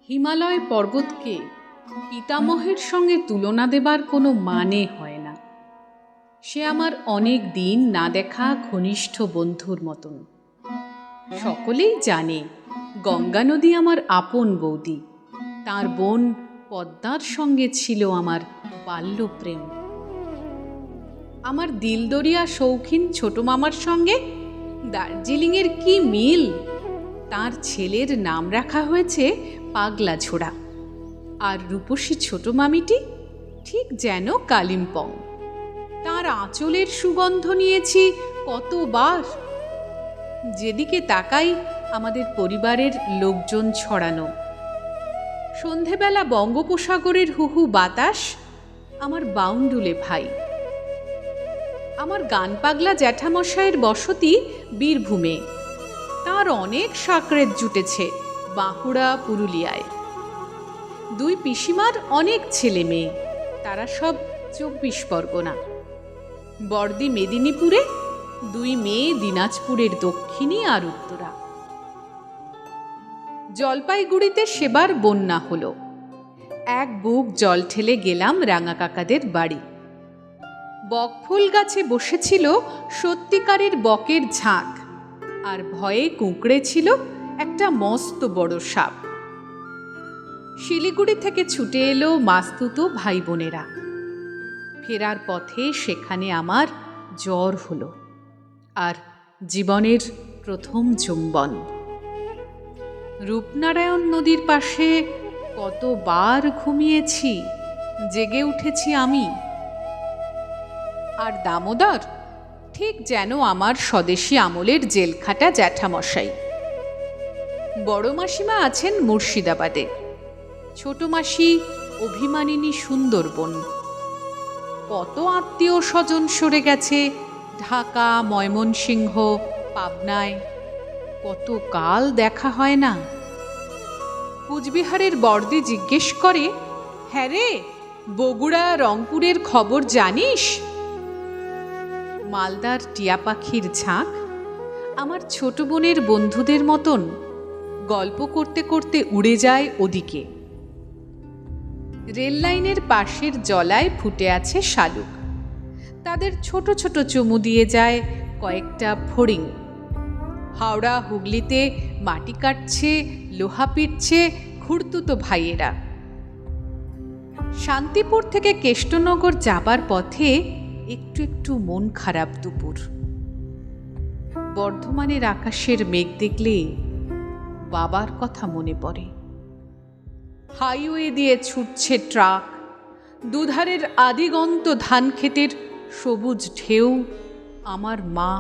হিমালয় পর্বতকে পিতামহের সঙ্গে তুলনা দেবার কোনো মানে হয় না। সে আমার অনেক দিন না দেখা ঘনিষ্ঠ বন্ধুর মতন। সকলেই জানে গঙ্গা নদী আমার আপন বৌদি। তার বোন পদ্মার সঙ্গে ছিল আমার বাল্যপ্রেম। আমার দিলদরিয়া শৌখিন ছোট মামার সঙ্গে দার্জিলিংয়ের কি মিল! তার ছেলের নাম রাখা হয়েছে পাগলা ঝোড়া, আর রূপসী ছোট মামিটি ঠিক যেন কালিম্পং। তার আঁচলের সুগন্ধ নিয়েছি কতবার। যেদিকে তাকাই আমাদের পরিবারের লোকজন ছড়ানো। সন্ধেবেলা বঙ্গোপসাগরের হুহু বাতাস আমার বাউন্ডুলে ভাই। আমার গান পাগলা জ্যাঠামশাইয়ের বসতি বীরভূমে। তার অনেক সাকরেত জুটেছে বাঁকুড়া, পুরুলিয়ায়। দুই পিসিমার অনেক ছেলে মেয়ে, তারা সব 24 পরগনা। বড়দি মেদিনীপুরে, দুই মেয়ে দিনাজপুরের দক্ষিণী আর উত্তরা। জলপাইগুড়িতে সেবার বন্যা হলো। এক বুক জল ঠেলে গেলাম রাঙা কাকাদের বাড়ি। বকফুল গাছে বসেছিল সত্যিকারের বকের ঝাঁক, আর ভয়ে কুঁকড়ে ছিল একটা মস্ত বড় সাপ। শিলিগুড়ি থেকে ছুটে এলো মাস্তুতো ভাই বোনেরা। ফেরার পথে সেখানে আমার জ্বর হলো, আর জীবনের প্রথম চুম্বন। রূপনারায়ণ নদীর পাশে কতবার ঘুমিয়েছি, জেগে উঠেছি আমি। আর দামোদর ঠিক যেন আমার স্বদেশী আমলের জেলখাটা জ্যাঠামশাই। বড় মাসিমা আছেন মুর্শিদাবাদে, ছোট মাসি অভিমানিনী সুন্দরবন। কত আত্মীয় স্বজন সরে গেছে ঢাকা, ময়মনসিংহ, পাবনায়। কত কাল দেখা হয় না। কুচবিহারের বড়দি জিজ্ঞেস করে, হ্যাঁ রে, বগুড়া, রংপুরের খবর জানিস? মালদার টিয়া পাখির ঝাঁক আমার ছোট বোনের বন্ধুদের মতন গল্প করতে করতে উড়ে যায় ওদিকে। রেল লাইনের পাশের জলায় ফুটে আছে শালুক। তাদের ছোট ছোট চুমু দিয়ে যায় কয়েকটা ফড়িং। হাওড়া, হুগলিতে মাটি কাটছে, লোহা পিটছে খুড়তুতো ভাইয়েরা। শান্তিপুর থেকে কেষ্টনগর যাবার পথে একটু একটু মন খারাপ দুপুর। বর্ধমানের আকাশের মেঘ দেখলে বাবার কথা মনে পড়ে। হাইওয়ে দিয়ে ছুটছে ট্রাক, দুধারের আদিগন্ত ধান ক্ষেতের সবুজ ঢেউ। আমার মা,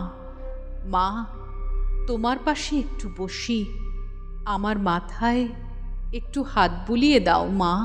মা তোমার পাশে একটু বসি, আমার মাথায় একটু হাত বুলিয়ে দাও মা।